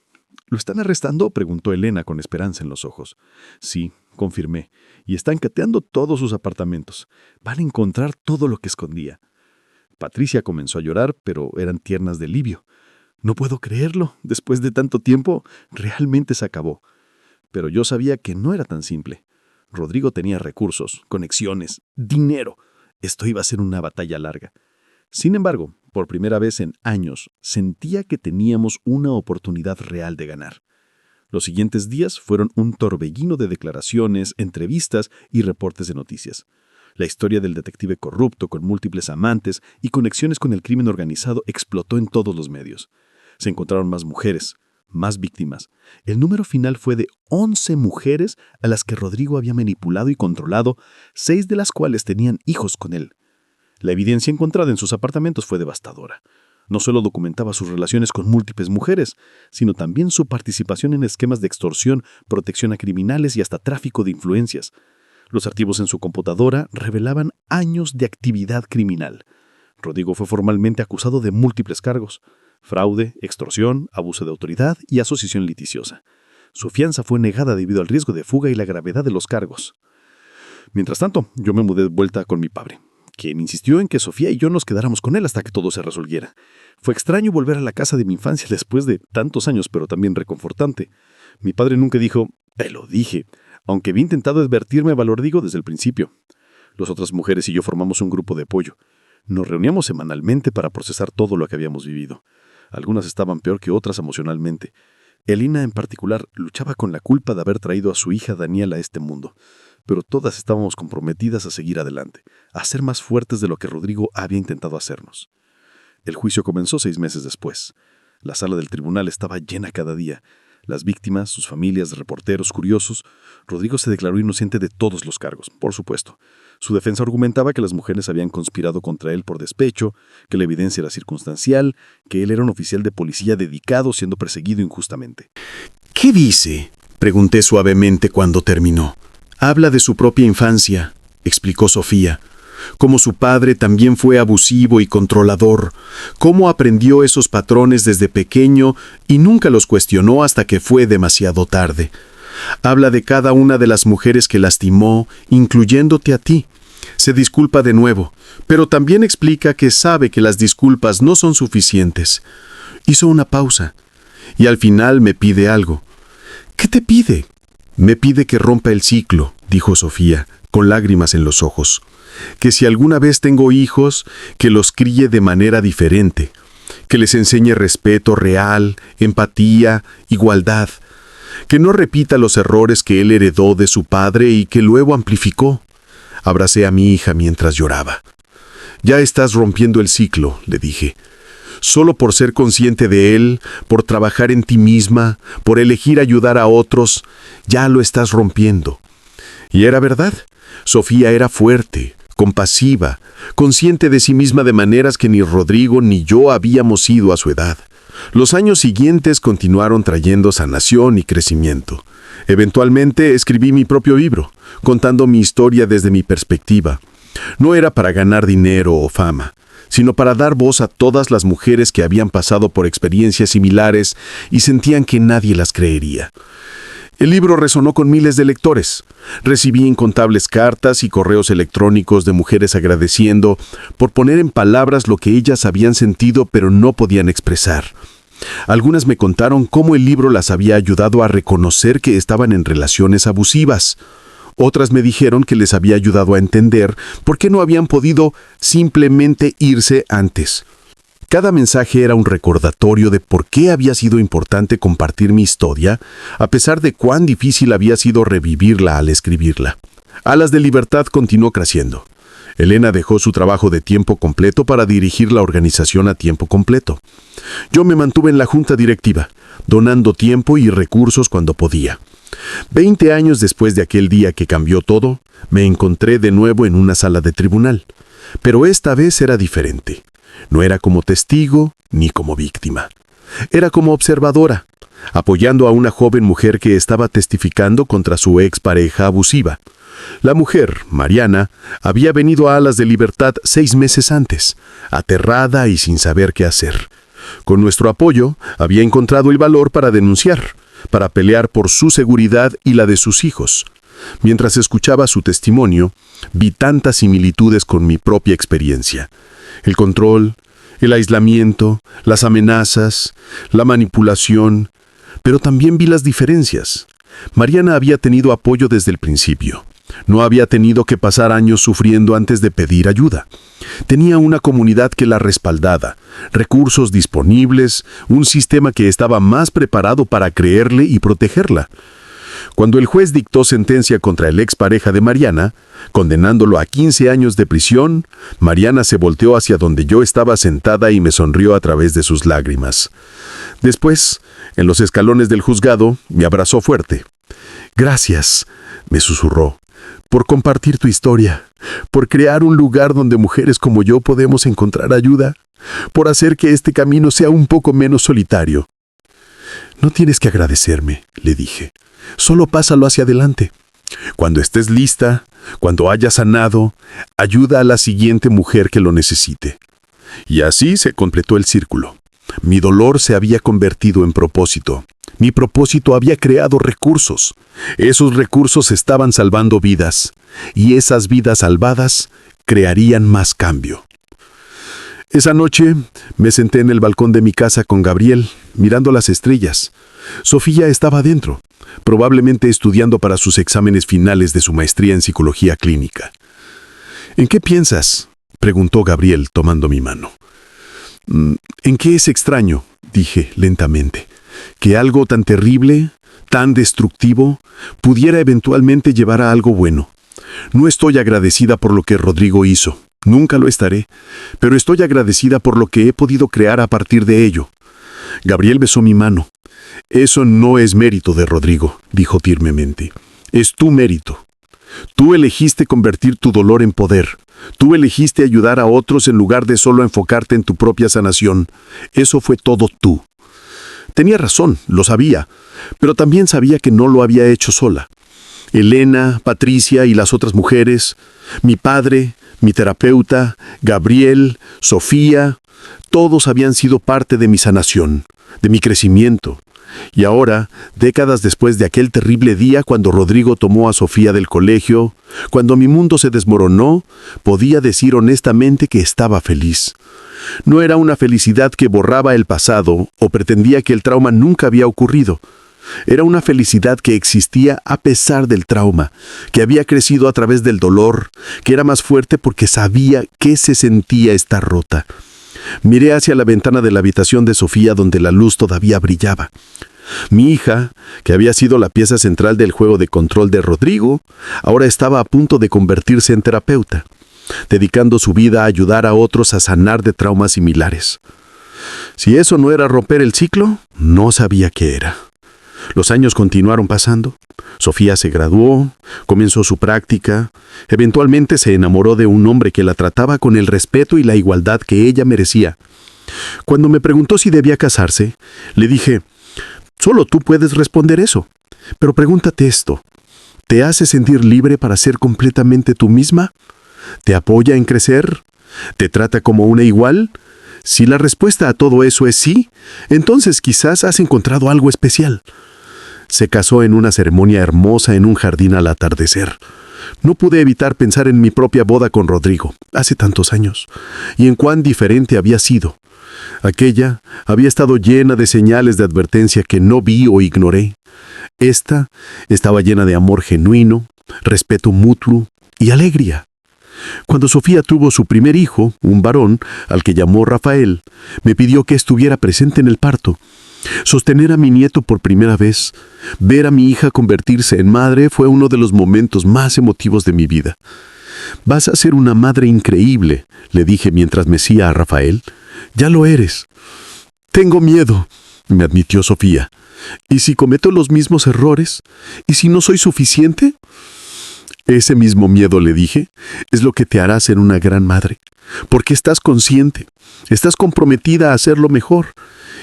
[SPEAKER 3] ¿Lo están arrestando?, preguntó Elena con esperanza en los ojos. Sí, confirmé, y están cateando todos sus apartamentos. Van a encontrar todo lo que escondía. Patricia comenzó a llorar, pero eran tiernas de alivio. No puedo creerlo. Después de tanto tiempo, realmente se acabó. Pero yo sabía que no era tan simple. Rodrigo tenía recursos, conexiones, dinero. Esto iba a ser una batalla larga. Sin embargo, por primera vez en años, sentía que teníamos una oportunidad real de ganar. Los siguientes días fueron un torbellino de declaraciones, entrevistas y reportes de noticias. La historia del detective corrupto con múltiples amantes y conexiones con el crimen organizado explotó en todos los medios. Se encontraron más mujeres, más víctimas. El número final fue de 11 mujeres a las que Rodrigo había manipulado y controlado, 6 de las cuales tenían hijos con él. La evidencia encontrada en sus apartamentos fue devastadora. No solo documentaba sus relaciones con múltiples mujeres, sino también su participación en esquemas de extorsión, protección a criminales y hasta tráfico de influencias. Los archivos en su computadora revelaban años de actividad criminal. Rodrigo fue formalmente acusado de múltiples cargos: fraude, extorsión, abuso de autoridad y asociación litigiosa. Su fianza fue negada debido al riesgo de fuga y la gravedad de los cargos. Mientras tanto, yo me mudé de vuelta con mi padre, quien insistió en que Sofía y yo nos quedáramos con él hasta que todo se resolviera. Fue extraño volver a la casa de mi infancia después de tantos años, pero también reconfortante. Mi padre nunca dijo, «Te lo dije», aunque había intentado advertirme a Rodrigo desde el principio. Las otras mujeres y yo formamos un grupo de apoyo. Nos reuníamos semanalmente para procesar todo lo que habíamos vivido. Algunas estaban peor que otras emocionalmente. Elina, en particular, luchaba con la culpa de haber traído a su hija Daniela a este mundo. Pero todas estábamos comprometidas a seguir adelante, a ser más fuertes de lo que Rodrigo había intentado hacernos. El juicio comenzó 6 meses después. La sala del tribunal estaba llena cada día. Las víctimas, sus familias, reporteros, curiosos. Rodrigo se declaró inocente de todos los cargos, por supuesto. Su defensa argumentaba que las mujeres habían conspirado contra él por despecho, que la evidencia era circunstancial, que él era un oficial de policía dedicado siendo perseguido injustamente.
[SPEAKER 1] ¿Qué dice?, pregunté suavemente cuando terminó. Habla de su propia infancia, explicó Sofía. Cómo su padre también fue abusivo y controlador, cómo aprendió esos patrones desde pequeño y nunca los cuestionó hasta que fue demasiado tarde. Habla de cada una de las mujeres que lastimó, incluyéndote a ti. Se disculpa de nuevo, pero también explica que sabe que las disculpas no son suficientes. Hizo una pausa y al final me pide algo. ¿Qué te pide? Me pide que rompa el ciclo, dijo Sofía, con lágrimas en los ojos. Que si alguna vez tengo hijos, que los críe de manera diferente, que les enseñe respeto real, empatía, igualdad, que no repita los errores que él heredó de su padre y que luego amplificó. Abracé a mi hija mientras lloraba. Ya estás rompiendo el ciclo, le dije. Solo por ser consciente de él, por trabajar en ti misma, por elegir ayudar a otros, ya lo estás rompiendo. Y era verdad. Sofía era fuerte, compasiva, consciente de sí misma de maneras que ni Rodrigo ni yo habíamos sido a su edad. Los años siguientes continuaron trayendo sanación y crecimiento. Eventualmente escribí mi propio libro, contando mi historia desde mi perspectiva. No era para ganar dinero o fama, sino para dar voz a todas las mujeres que habían pasado por experiencias similares y sentían que nadie las creería. El libro resonó con miles de lectores. Recibí incontables cartas y correos electrónicos de mujeres agradeciendo por poner en palabras lo que ellas habían sentido pero no podían expresar. Algunas me contaron cómo el libro las había ayudado a reconocer que estaban en relaciones abusivas. Otras me dijeron que les había ayudado a entender por qué no habían podido simplemente irse antes. Cada mensaje era un recordatorio de por qué había sido importante compartir mi historia, a pesar de cuán difícil había sido revivirla al escribirla. Alas de Libertad continuó creciendo. Elena dejó su trabajo de tiempo completo para dirigir la organización a tiempo completo. Yo me mantuve en la junta directiva, donando tiempo y recursos cuando podía. 20 años después de aquel día que cambió todo, me encontré de nuevo en una sala de tribunal. Pero esta vez era diferente. No era como testigo ni como víctima. Era como observadora, apoyando a una joven mujer que estaba testificando contra su expareja abusiva. La mujer, Mariana, había venido a Alas de Libertad 6 meses antes, aterrada y sin saber qué hacer. Con nuestro apoyo, había encontrado el valor para denunciar, para pelear por su seguridad y la de sus hijos. Mientras escuchaba su testimonio, vi tantas similitudes con mi propia experiencia. El control, el aislamiento, las amenazas, la manipulación, pero también vi las diferencias. Mariana había tenido apoyo desde el principio. No había tenido que pasar años sufriendo antes de pedir ayuda. Tenía una comunidad que la respaldaba, recursos disponibles, un sistema que estaba más preparado para creerle y protegerla. Cuando el juez dictó sentencia contra el expareja de Mariana, condenándolo a 15 años de prisión, Mariana se volteó hacia donde yo estaba sentada y me sonrió a través de sus lágrimas. Después, en los escalones del juzgado, me abrazó fuerte.
[SPEAKER 2] Gracias, me susurró, por compartir tu historia, por crear un lugar donde mujeres como yo podemos encontrar ayuda, por hacer que este camino sea un poco menos solitario. No tienes que agradecerme, le dije. Solo pásalo hacia adelante. Cuando estés lista, cuando hayas sanado, ayuda a la siguiente mujer que lo necesite. Y así se completó el círculo. Mi dolor se había convertido en propósito. Mi propósito había creado recursos. Esos recursos estaban salvando vidas. Y esas vidas salvadas crearían más cambio. Esa noche me senté en el balcón de mi casa con Gabriel, mirando las estrellas. Sofía estaba adentro, probablemente estudiando para sus exámenes finales de su maestría en psicología clínica. ¿En qué piensas?, preguntó Gabriel tomando mi mano. ¿En qué es extraño?, dije lentamente, que algo tan terrible, tan destructivo, pudiera eventualmente llevar a algo bueno. No estoy agradecida por lo que Rodrigo hizo, nunca lo estaré, pero estoy agradecida por lo que he podido crear a partir de ello. Gabriel besó mi mano. Eso no es mérito de Rodrigo, dijo firmemente. Es tu mérito. Tú elegiste convertir tu dolor en poder. Tú elegiste ayudar a otros en lugar de solo enfocarte en tu propia sanación. Eso fue todo tú. Tenía razón, lo sabía, pero también sabía que no lo había hecho sola. Elena, Patricia y las otras mujeres, mi padre, mi terapeuta, Gabriel, Sofía, todos habían sido parte de mi sanación, de mi crecimiento. Y ahora, décadas después de aquel terrible día cuando Rodrigo tomó a Sofía del colegio, cuando mi mundo se desmoronó, podía decir honestamente que estaba feliz. No era una felicidad que borraba el pasado o pretendía que el trauma nunca había ocurrido. Era una felicidad que existía a pesar del trauma, que había crecido a través del dolor, que era más fuerte porque sabía que se sentía estar rota. Miré hacia la ventana de la habitación de Sofía donde la luz todavía brillaba. Mi hija, que había sido la pieza central del juego de control de Rodrigo, ahora estaba a punto de convertirse en terapeuta, dedicando su vida a ayudar a otros a sanar de traumas similares. Si eso no era romper el ciclo, no sabía qué era. Los años continuaron pasando. Sofía se graduó, comenzó su práctica, eventualmente se enamoró de un hombre que la trataba con el respeto y la igualdad que ella merecía. Cuando me preguntó si debía casarse, le dije, solo tú puedes responder eso, pero pregúntate esto, ¿te hace sentir libre para ser completamente tú misma? ¿Te apoya en crecer? ¿Te trata como una igual? Si la respuesta a todo eso es sí, entonces quizás has encontrado algo especial. Se casó en una ceremonia hermosa en un jardín al atardecer. No pude evitar pensar en mi propia boda con Rodrigo, hace tantos años, y en cuán diferente había sido. Aquella había estado llena de señales de advertencia que no vi o ignoré. Esta estaba llena de amor genuino, respeto mutuo y alegría. Cuando Sofía tuvo su primer hijo, un varón, al que llamó Rafael, me pidió que estuviera presente en el parto. Sostener a mi nieto por primera vez, ver a mi hija convertirse en madre fue uno de los momentos más emotivos de mi vida. «Vas a ser una madre increíble», le dije mientras mecía a Rafael. «Ya lo eres». «Tengo miedo», me admitió Sofía. «¿Y si cometo los mismos errores? ¿Y si no soy suficiente?» «Ese mismo miedo», le dije, «es lo que te hará ser una gran madre, porque estás consciente, estás comprometida a hacerlo mejor.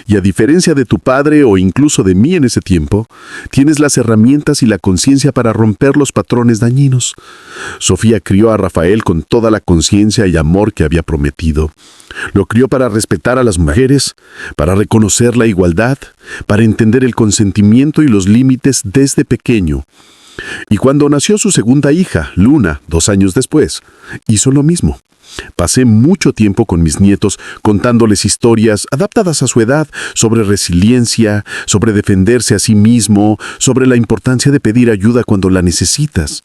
[SPEAKER 2] Y a diferencia de tu padre o incluso de mí en ese tiempo, tienes las herramientas y la conciencia para romper los patrones dañinos». Sofía crió a Rafael con toda la conciencia y amor que había prometido. Lo crió para respetar a las mujeres, para reconocer la igualdad, para entender el consentimiento y los límites desde pequeño. Y cuando nació su segunda hija, Luna, 2 años después, hizo lo mismo. Pasé mucho tiempo con mis nietos contándoles historias adaptadas a su edad sobre resiliencia, sobre defenderse a sí mismo, sobre la importancia de pedir ayuda cuando la necesitas.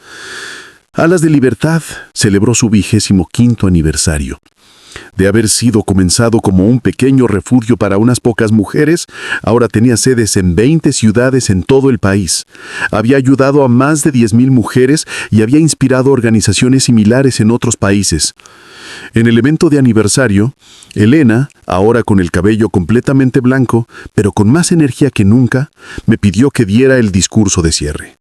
[SPEAKER 2] Alas de Libertad celebró su 25º aniversario. De haber sido comenzado como un pequeño refugio para unas pocas mujeres, ahora tenía sedes en 20 ciudades en todo el país. Había ayudado a más de 10,000 mujeres y había inspirado organizaciones similares en otros países. En el evento de aniversario, Elena, ahora con el cabello completamente blanco, pero con más energía que nunca, me pidió que diera el discurso de cierre.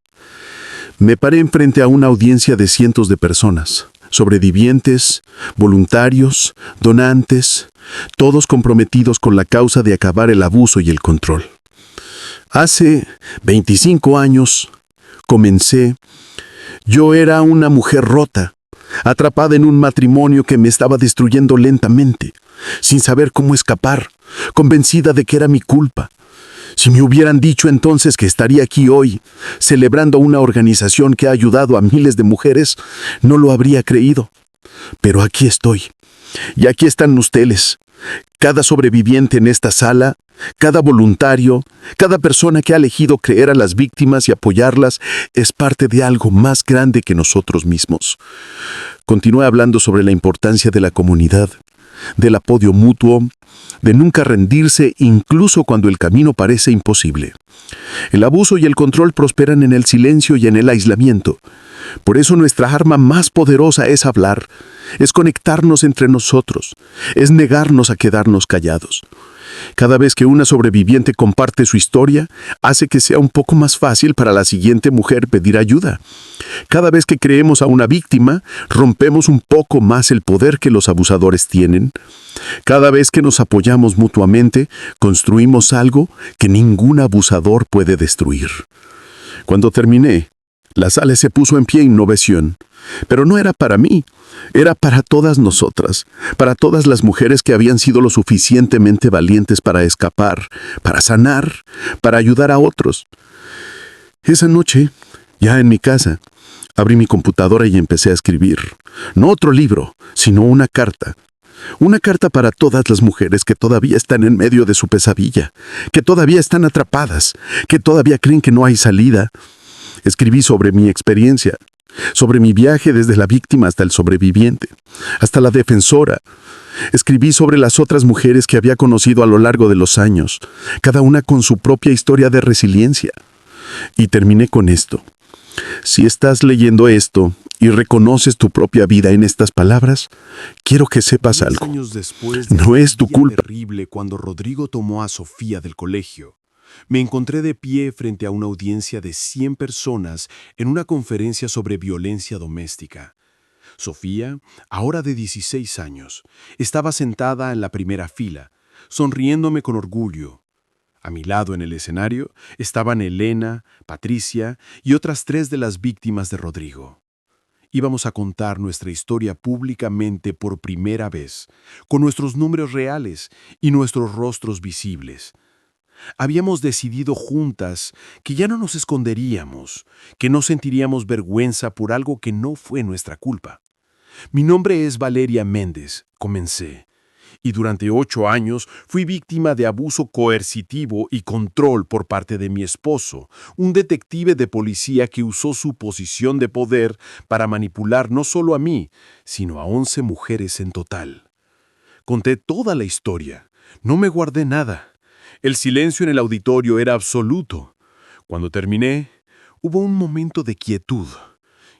[SPEAKER 2] Me paré enfrente a una audiencia de cientos de personas, sobrevivientes, voluntarios, donantes, todos comprometidos con la causa de acabar el abuso y el control. Hace 25 años comencé. Yo era una mujer rota, atrapada en un matrimonio que me estaba destruyendo lentamente, sin saber cómo escapar, convencida de que era mi culpa. Si me hubieran dicho entonces que estaría aquí hoy, celebrando una organización que ha ayudado a miles de mujeres, no lo habría creído. Pero aquí estoy. Y aquí están ustedes. Cada sobreviviente en esta sala, cada voluntario, cada persona que ha elegido creer a las víctimas y apoyarlas, es parte de algo más grande que nosotros mismos. Continué hablando sobre la importancia de la comunidad, del apoyo mutuo, de nunca rendirse incluso cuando el camino parece imposible. El abuso y el control prosperan en el silencio y en el aislamiento. Por eso nuestra arma más poderosa es hablar, es conectarnos entre nosotros, es negarnos a quedarnos callados. Cada vez que una sobreviviente comparte su historia, hace que sea un poco más fácil para la siguiente mujer pedir ayuda. Cada vez que creemos a una víctima, rompemos un poco más el poder que los abusadores tienen. Cada vez que nos apoyamos mutuamente, construimos algo que ningún abusador puede destruir. Cuando terminé, la sala se puso en pie en ovación. Pero no era para mí, era para todas nosotras, para todas las mujeres que habían sido lo suficientemente valientes para escapar, para sanar, para ayudar a otros. Esa noche, ya en mi casa, abrí mi computadora y empecé a escribir. No otro libro, sino una carta. Una carta para todas las mujeres que todavía están en medio de su pesadilla, que todavía están atrapadas, que todavía creen que no hay salida. Escribí sobre mi experiencia, sobre mi viaje desde la víctima hasta el sobreviviente, hasta la defensora. Escribí sobre las otras mujeres que había conocido a lo largo de los años, cada una con su propia historia de resiliencia. Y terminé con esto. Si estás leyendo esto y reconoces tu propia vida en estas palabras, quiero que sepas
[SPEAKER 3] 10
[SPEAKER 2] algo.
[SPEAKER 3] años después
[SPEAKER 2] No
[SPEAKER 3] de
[SPEAKER 2] es tu
[SPEAKER 3] aquel día
[SPEAKER 2] culpa.
[SPEAKER 3] terrible cuando Rodrigo tomó a Sofía del colegio, me encontré de pie frente a una audiencia de 100 personas en una conferencia sobre violencia doméstica. Sofía, ahora de 16 años, estaba sentada en la primera fila, sonriéndome con orgullo. A mi lado en el escenario estaban Elena, Patricia y otras 3 de las víctimas de Rodrigo. Íbamos a contar nuestra historia públicamente por primera vez, con nuestros números reales y nuestros rostros visibles. Habíamos decidido juntas que ya no nos esconderíamos, que no sentiríamos vergüenza por algo que no fue nuestra culpa. Mi nombre es Valeria Méndez, comencé, y durante 8 años fui víctima de abuso coercitivo y control por parte de mi esposo, un detective de policía que usó su posición de poder para manipular no solo a mí, sino a 11 mujeres en total. Conté toda la historia, no me guardé nada. El silencio en el auditorio era absoluto. Cuando terminé, hubo un momento de quietud,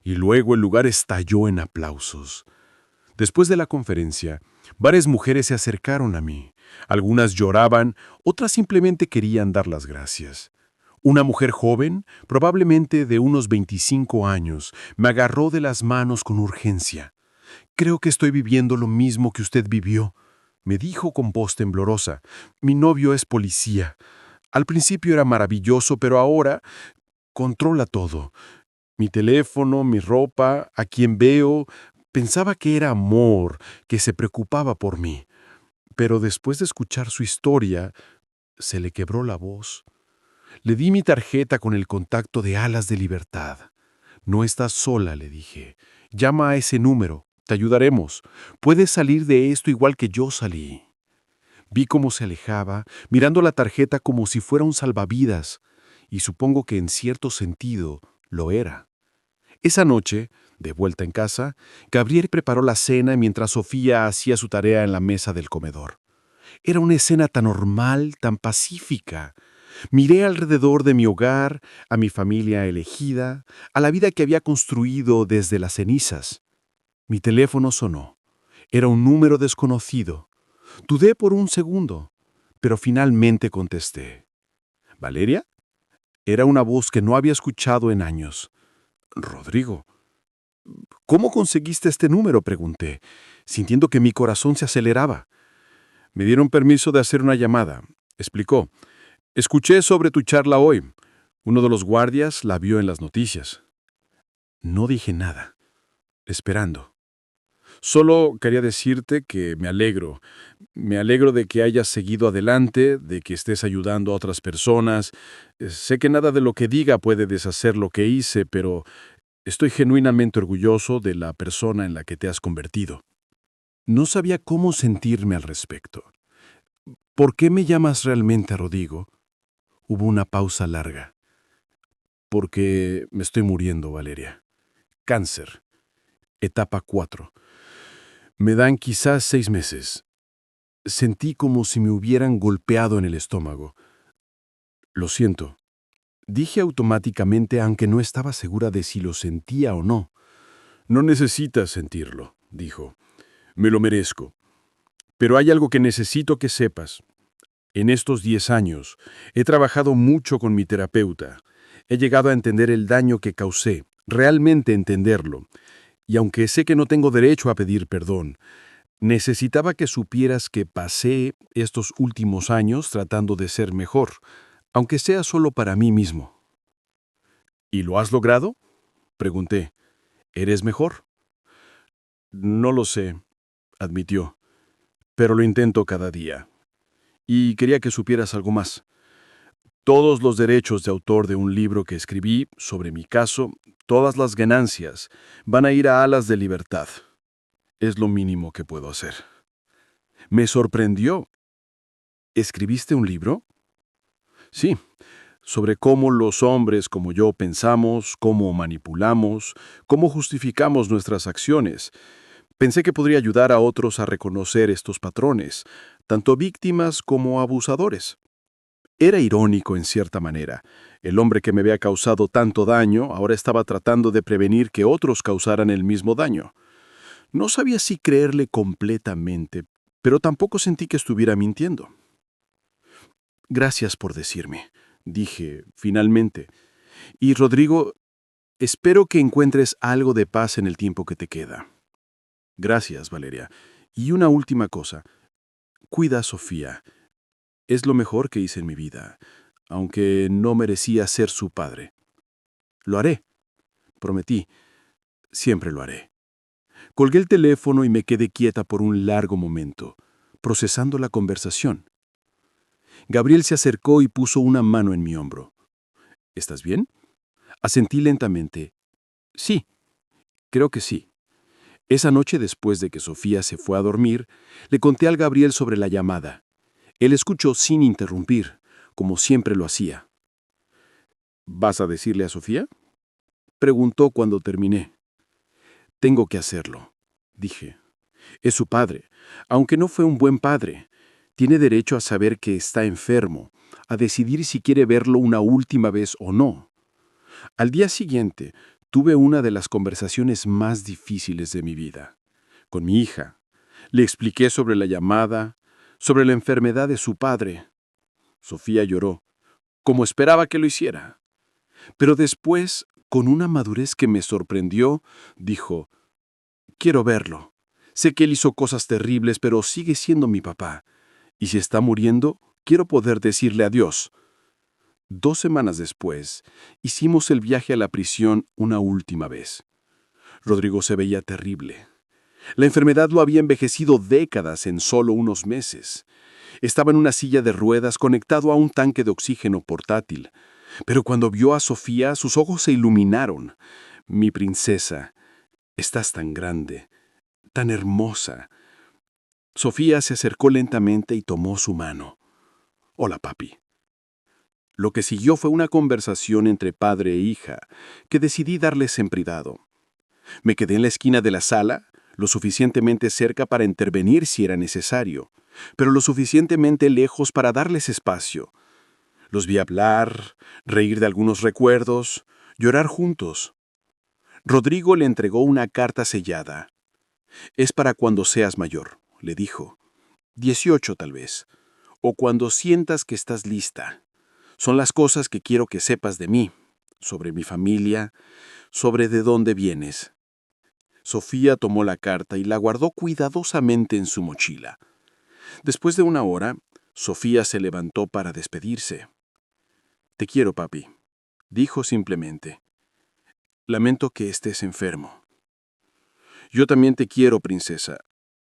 [SPEAKER 3] y luego el lugar estalló en aplausos. Después de la conferencia, varias mujeres se acercaron a mí. Algunas lloraban, otras simplemente querían dar las gracias. Una mujer joven, probablemente de unos 25 años, me agarró de las manos con urgencia. «Creo que estoy viviendo lo mismo que usted vivió», me dijo con voz temblorosa. «Mi novio es policía. Al principio era maravilloso, pero ahora controla todo. Mi teléfono, mi ropa, a quien veo. Pensaba que era amor, que se preocupaba por mí. Pero después de escuchar su historia, se le quebró la voz. Le di mi tarjeta con el contacto de Alas de Libertad. No estás sola», le dije. «Llama a ese número. Te ayudaremos. Puedes salir de esto igual que yo salí». Vi cómo se alejaba, mirando la tarjeta como si fuera un salvavidas, y supongo que en cierto sentido lo era. Esa noche, de vuelta en casa, Gabriel preparó la cena mientras Sofía hacía su tarea en la mesa del comedor. Era una escena tan normal, tan pacífica. Miré alrededor de mi hogar, a mi familia elegida, a la vida que había construido desde las cenizas. Mi teléfono sonó. Era un número desconocido. Dudé por un segundo, pero finalmente contesté. «¿Valeria?» Era una voz que no había escuchado en años. Rodrigo, ¿cómo conseguiste este número?, pregunté, sintiendo que mi corazón se aceleraba. Me dieron permiso de hacer una llamada, explicó. Escuché sobre tu charla hoy. Uno de los guardias la vio en las noticias. No dije nada, esperando. Solo quería decirte que me alegro. Me alegro de que hayas seguido adelante, de que estés ayudando a otras personas. Sé que nada de lo que diga puede deshacer lo que hice, pero estoy genuinamente orgulloso de la persona en la que te has convertido. No sabía cómo sentirme al respecto. ¿Por qué me llamas realmente, Rodrigo? Hubo una pausa larga. Porque me estoy muriendo, Valeria. Cáncer. Etapa 4. Me dan quizás 6 meses. Sentí como si me hubieran golpeado en el estómago. Lo siento. Dije automáticamente, aunque no estaba segura de si lo sentía o no. No necesitas sentirlo, dijo. Me lo merezco. Pero hay algo que necesito que sepas. En estos 10 años he trabajado mucho con mi terapeuta. He llegado a entender el daño que causé, realmente entenderlo. Y aunque sé que no tengo derecho a pedir perdón, necesitaba que supieras que pasé estos últimos años tratando de ser mejor, aunque sea solo para mí mismo. ¿Y lo has logrado?, pregunté. ¿Eres mejor? No lo sé, admitió, pero lo intento cada día. Y quería que supieras algo más. Todos los derechos de autor de un libro que escribí sobre mi caso, todas las ganancias, van a ir a Alas de Libertad. Es lo mínimo que puedo hacer. Me sorprendió. ¿Escribiste un libro? Sí, sobre cómo los hombres como yo pensamos, cómo manipulamos, cómo justificamos nuestras acciones. Pensé que podría ayudar a otros a reconocer estos patrones, tanto víctimas como abusadores. Era irónico en cierta manera. El hombre que me había causado tanto daño ahora estaba tratando de prevenir que otros causaran el mismo daño. No sabía si creerle completamente, pero tampoco sentí que estuviera mintiendo. Gracias por decirme, dije, finalmente. Y Rodrigo, espero que encuentres algo de paz en el tiempo que te queda. Gracias, Valeria. Y una última cosa. Cuida a Sofía. Es lo mejor que hice en mi vida, aunque no merecía ser su padre. Lo haré. Prometí. Siempre lo haré. Colgué el teléfono y me quedé quieta por un largo momento, procesando la conversación. Gabriel se acercó y puso una mano en mi hombro. ¿Estás bien? Asentí lentamente. Sí, creo que sí. Esa noche, después de que Sofía se fue a dormir, le conté al Gabriel sobre la llamada. Él escuchó sin interrumpir, como siempre lo hacía. ¿Vas a decirle a Sofía?, preguntó cuando terminé. Tengo que hacerlo, dije. Es su padre, aunque no fue un buen padre. Tiene derecho a saber que está enfermo, a decidir si quiere verlo una última vez o no. Al día siguiente, tuve una de las conversaciones más difíciles de mi vida. Con mi hija. Le expliqué sobre la llamada, sobre la enfermedad de su padre. Sofía lloró, como esperaba que lo hiciera. Pero después, con una madurez que me sorprendió, dijo, quiero verlo. Sé que él hizo cosas terribles, pero sigue siendo mi papá. Y si está muriendo, quiero poder decirle adiós. 2 semanas después, hicimos el viaje a la prisión una última vez. Rodrigo se veía terrible. La enfermedad lo había envejecido décadas en solo unos meses. Estaba en una silla de ruedas conectado a un tanque de oxígeno portátil. Pero cuando vio a Sofía, sus ojos se iluminaron. Mi princesa, estás tan grande, tan hermosa. Sofía se acercó lentamente y tomó su mano. Hola, papi. Lo que siguió fue una conversación entre padre e hija, que decidí darles en privado. Me quedé en la esquina de la sala, lo suficientemente cerca para intervenir si era necesario, pero lo suficientemente lejos para darles espacio. Los vi hablar, reír de algunos recuerdos, llorar juntos. Rodrigo le entregó una carta sellada. Es para cuando seas mayor, le dijo. 18 tal vez, o cuando sientas que estás lista. Son las cosas que quiero que sepas de mí. sobre mi familia, sobre de dónde vienes. Sofía tomó la carta y la guardó cuidadosamente en su mochila. Después de una hora, Sofía se levantó para despedirse. «Te quiero, papi», dijo simplemente. «Lamento que estés enfermo». «Yo también te quiero, princesa»,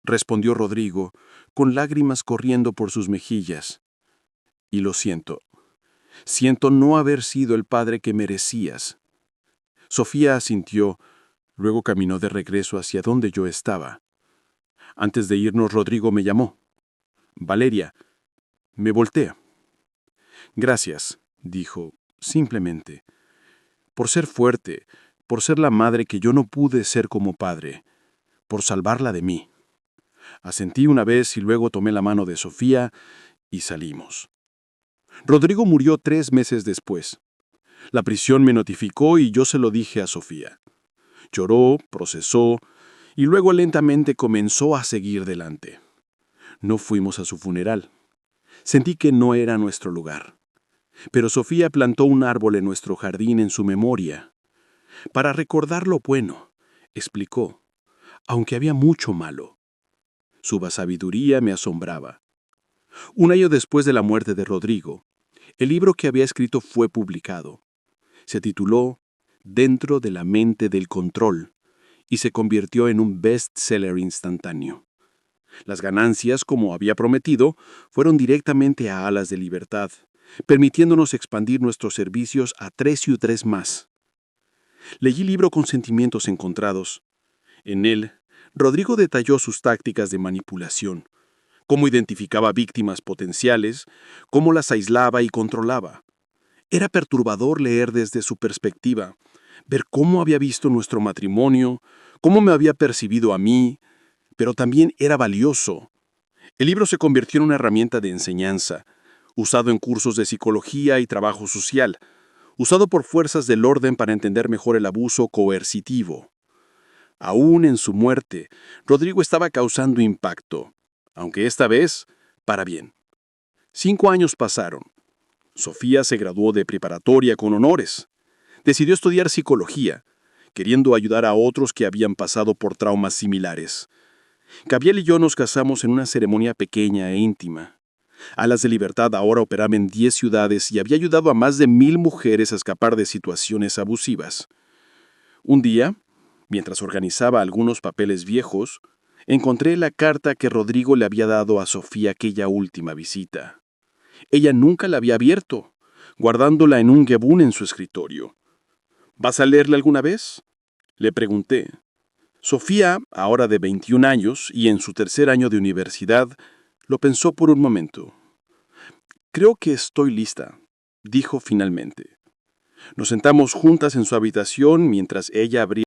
[SPEAKER 3] respondió Rodrigo, con lágrimas corriendo por sus mejillas. «Y lo siento. Siento no haber sido el padre que merecías». Sofía asintió, luego caminó de regreso hacia donde yo estaba. Antes de irnos, Rodrigo me llamó. «Valeria». Me volteé. «Gracias», dijo, simplemente, por ser fuerte, por ser la madre que yo no pude ser como padre, por salvarla de mí. Asentí una vez y luego tomé la mano de Sofía y salimos. Rodrigo murió 3 meses después. La prisión me notificó y yo se lo dije a Sofía. Lloró, procesó y luego lentamente comenzó a seguir delante. No fuimos a su funeral. Sentí que no era nuestro lugar. Pero Sofía plantó un árbol en nuestro jardín en su memoria. Para recordar lo bueno, explicó, aunque había mucho malo. Su sabiduría me asombraba. 1 año después de la muerte de Rodrigo, el libro que había escrito fue publicado. Se tituló Dentro de la mente del control y se convirtió en un bestseller instantáneo. Las ganancias, como había prometido, fueron directamente a Alas de Libertad, permitiéndonos expandir nuestros servicios a 3 ciudades más. Leí el libro con sentimientos encontrados. En él, Rodrigo detalló sus tácticas de manipulación, cómo identificaba víctimas potenciales, cómo las aislaba y controlaba. Era perturbador leer desde su perspectiva, ver cómo había visto nuestro matrimonio, cómo me había percibido a mí, pero también era valioso. El libro se convirtió en una herramienta de enseñanza, usado en cursos de psicología y trabajo social, usado por fuerzas del orden para entender mejor el abuso coercitivo. Aún en su muerte, Rodrigo estaba causando impacto, aunque esta vez, para bien. 5 años pasaron. Sofía se graduó de preparatoria con honores. Decidió estudiar psicología, queriendo ayudar a otros que habían pasado por traumas similares. Gabriel y yo nos casamos en una ceremonia pequeña e íntima. Alas de Libertad ahora operaba en 10 ciudades y había ayudado a más de 1000 mujeres a escapar de situaciones abusivas. Un día, mientras organizaba algunos papeles viejos, encontré la carta que Rodrigo le había dado a Sofía aquella última visita. Ella nunca la había abierto, guardándola en un gebún en su escritorio. ¿Vas a leerla alguna vez?, le pregunté. Sofía, ahora de 21 años y en su 3er año de universidad, lo pensó por un momento. «Creo que estoy lista», dijo finalmente. Nos sentamos juntas en su habitación mientras ella abría